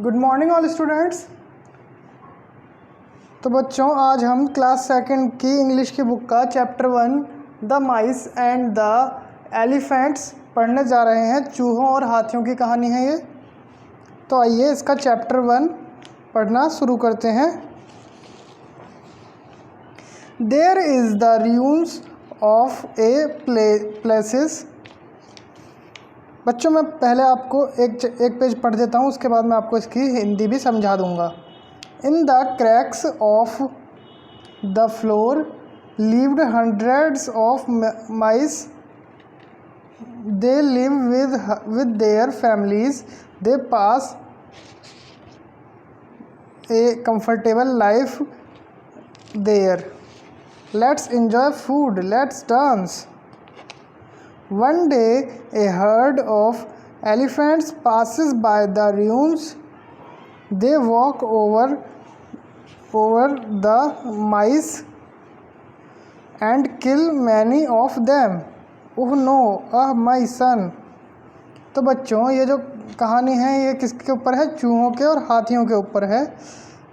Good morning all students. तो बच्चों, आज हम क्लास सेकंड की इंग्लिश की बुक का chapter 1 the mice and the elephants पढ़ने जा रहे हैं। चूहों और हाथियों की कहानी है ये। तो आइए इसका चैप्टर 1 पढ़ना शुरू करते हैं। There is the ruins of a places. बच्चों, मैं पहले आपको एक पेज पढ़ देता हूँ, उसके बाद मैं आपको इसकी हिंदी भी समझा दूँगा। In the cracks of the floor lived hundreds of mice. They live with their families. They pass a comfortable life there. Let's enjoy food. Let's dance. One day, a herd of elephants passes by the ruins. They walk over the mice and kill many of them. Oh no, my son. तो बच्चों, ये जो कहानी है ये किसके ऊपर है? चूहों के और हाथियों के ऊपर है।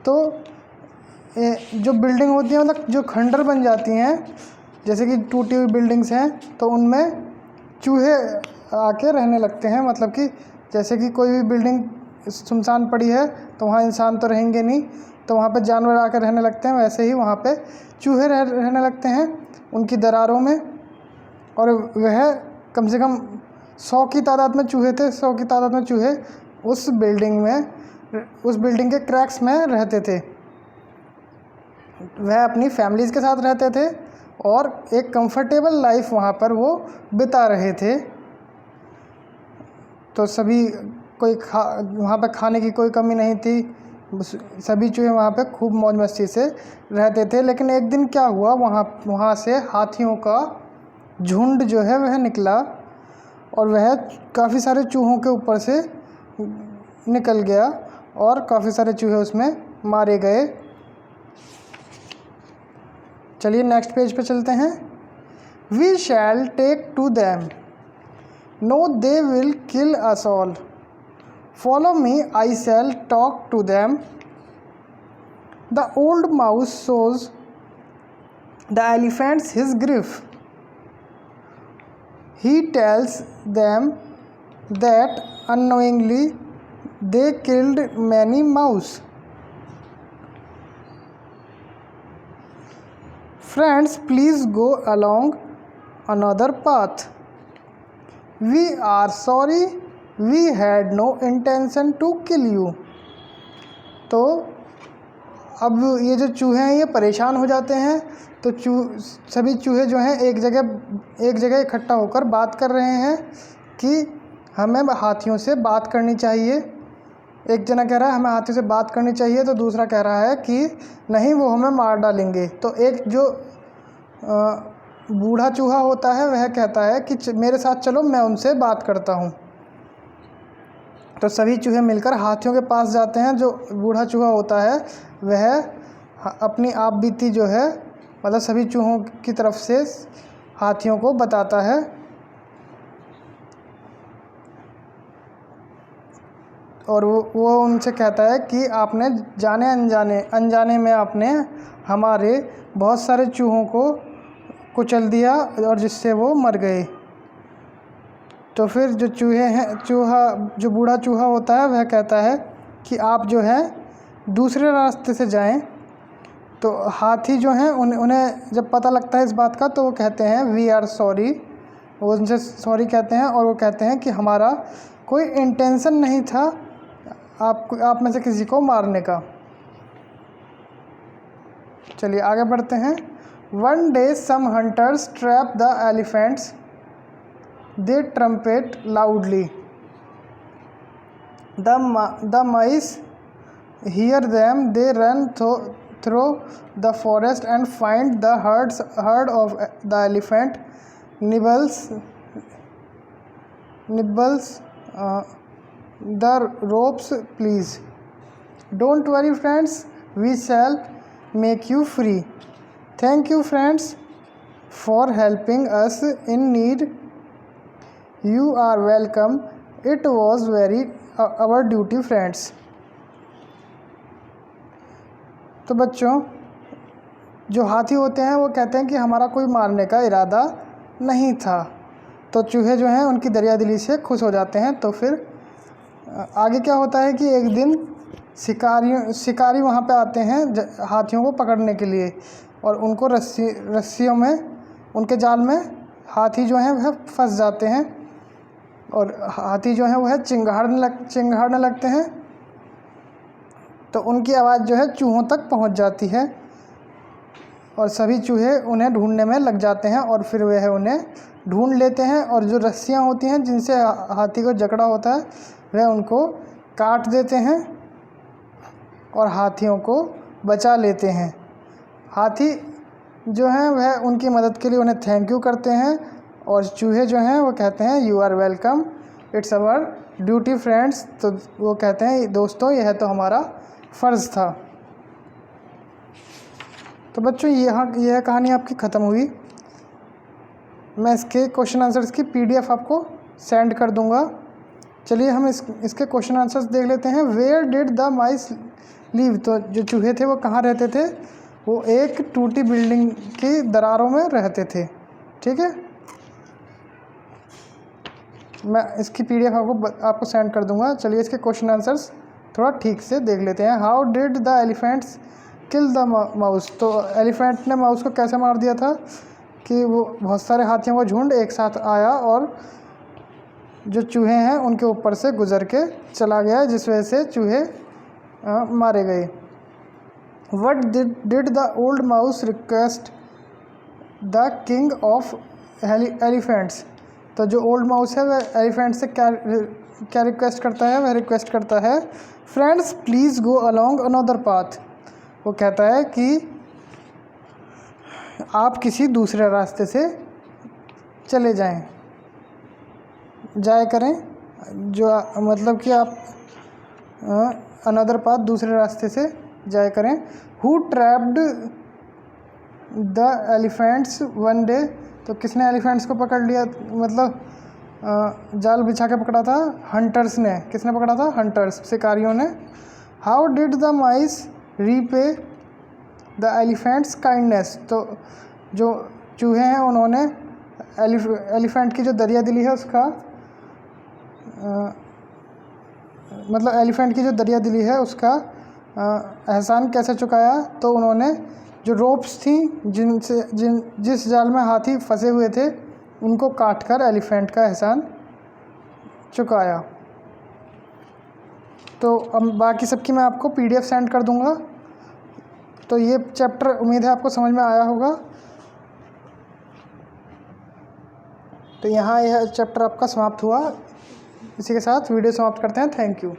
तो जो बिल्डिंग होती है, मतलब जो खंडर बन जाती हैं, जैसे कि टूटी हुई बिल्डिंग्स हैं, तो उनमें चूहे आके रहने लगते हैं। मतलब कि जैसे कि कोई भी बिल्डिंग सुनसान पड़ी है तो वहाँ इंसान तो रहेंगे नहीं, तो वहाँ पे जानवर आकर रहने लगते हैं। वैसे ही वहाँ पे चूहे रहने लगते हैं उनकी दरारों में। और वह कम से कम 100 की तादाद में चूहे थे। 100 की तादाद में चूहे उस बिल्डिंग के क्रैक्स में रहते थे। वह अपनी फैमिलीज़ के साथ रहते थे और एक कंफर्टेबल लाइफ वहाँ पर वो बिता रहे थे। तो सभी वहाँ पर खाने की कोई कमी नहीं थी। सभी चूहे वहाँ पे खूब मौज मस्ती से रहते थे। लेकिन एक दिन क्या हुआ, वहाँ से हाथियों का झुंड जो है वह निकला और वह काफ़ी सारे चूहों के ऊपर से निकल गया और काफ़ी सारे चूहे उसमें मारे गए। चलिए नेक्स्ट पेज पे चलते हैं। We shall take to them, no they will kill us all. Follow me, I shall talk to them. The old mouse shows the elephants his grief. He tells them that unknowingly they killed many mouse. Friends, please go along another path. We are sorry, we had no intention to kill you. तो अब ये जो चूहे हैं ये परेशान हो जाते हैं। तो सभी चूहे जो हैं एक जगह इकट्ठा होकर बात कर रहे हैं कि हमें हाथियों से बात करनी चाहिए। एक जना कह रहा है हमें हाथियों से बात करनी चाहिए, तो दूसरा कह रहा है कि नहीं, वो हमें मार डालेंगे। तो एक जो बूढ़ा चूहा होता है वह कहता है कि मेरे साथ चलो, मैं उनसे बात करता हूँ। तो सभी चूहे मिलकर हाथियों के पास जाते हैं। जो बूढ़ा चूहा होता है वह अपनी आप बीती जो है, मतलब सभी चूहों की तरफ से हाथियों को बताता है। और वो उनसे कहता है कि आपने जाने अनजाने में आपने हमारे बहुत सारे चूहों को कुचल दिया और जिससे वो मर गए। तो फिर जो जो बूढ़ा चूहा होता है वह कहता है कि आप जो है दूसरे रास्ते से जाएं। तो हाथी जो हैं उन्हें जब पता लगता है इस बात का, तो वो कहते हैं वी आर सॉरी। वो उनसे सॉरी कहते हैं और वो कहते हैं कि हमारा कोई इंटेंशन नहीं था आप में से किसी को मारने का। चलिए आगे बढ़ते हैं। One day some hunters trap the elephants. They trumpet loudly. The mice hear them. They run through the forest and find the herd of the elephant. Nibbles the ropes, please. Don't worry, friends. We shall make you free. Thank you, friends, for helping us in need. You are welcome. It was our duty, friends. तो बच्चों जो हाथी होते हैं वो कहते हैं कि हमारा कोई मारने का इरादा नहीं था। तो चूहे जो हैं उनकी दरियादिली से खुश हो जाते हैं। तो फिर आगे क्या होता है कि एक दिन शिकारी वहाँ पे आते हैं हाथियों को पकड़ने के लिए, और उनको रस्सियों में, उनके जाल में हाथी जो हैं वह फंस जाते हैं, और हाथी जो है वह चिंगाड़ने लगते हैं। तो उनकी आवाज़ जो है चूहों तक पहुँच जाती है, और सभी चूहे उन्हें ढूंढने में लग जाते हैं, और फिर वह उन्हें ढूंढ लेते हैं, और जो रस्सियाँ होती हैं जिनसे हाथी को जकड़ा होता है वह उनको काट देते हैं और हाथियों को बचा लेते हैं। हाथी जो हैं वह उनकी मदद के लिए उन्हें थैंक यू करते हैं, और चूहे जो हैं वो कहते हैं you are welcome, it's our duty friends. तो वो कहते हैं दोस्तों यह तो हमारा फ़र्ज़ था। तो बच्चों यह कहानी आपकी ख़त्म हुई। मैं इसके क्वेश्चन आंसर्स की PDF आपको सेंड कर दूंगा। चलिए हम इसके क्वेश्चन आंसर्स देख लेते हैं। Where did the mice leave? तो जो चूहे थे वो कहाँ रहते थे? वो एक टूटी बिल्डिंग की दरारों में रहते थे। ठीक है, मैं इसकी PDF आपको सेंड कर दूंगा। चलिए इसके क्वेश्चन आंसर्स थोड़ा ठीक से देख लेते हैं। How did the elephants kill the mouse? तो एलिफेंट ने माउस को कैसे मार दिया था कि वो बहुत सारे हाथियों का झुंड एक साथ आया और जो चूहे हैं उनके ऊपर से गुजर के चला गया, जिस वजह से चूहे मारे गए। What did the old mouse request the king of elephants? तो जो ओल्ड माउस है वह एलिफेंट से क्या रिक्वेस्ट करता है? वह रिक्वेस्ट करता है friends please go along another path. वो कहता है कि आप किसी दूसरे रास्ते से चले जाया करें, जो मतलब कि आप अनदर पाथ, दूसरे रास्ते से जाया करें। Who trapped the elephants one day? तो किसने एलिफेंट्स को पकड़ लिया, मतलब जाल बिछा के पकड़ा था? हंटर्स ने। किसने पकड़ा था? हंटर्स, शिकारियों ने। How did the mice repay the elephants kindness? तो जो चूहे हैं उन्होंने एलिफेंट की जो दरियादिली है उसका मतलब एलिफेंट की जो दरियादिली है उसका एहसान कैसे चुकाया? तो उन्होंने जो रोप्स थी जिस जाल में हाथी फंसे हुए थे उनको काटकर एलिफेंट का एहसान चुकाया। तो अब बाकी सबकी मैं आपको PDF सेंड कर दूंगा। तो ये चैप्टर उम्मीद है आपको समझ में आया होगा। तो यहाँ यह चैप्टर आपका समाप्त हुआ। इसी के साथ वीडियो समाप्त करते हैं। Thank you.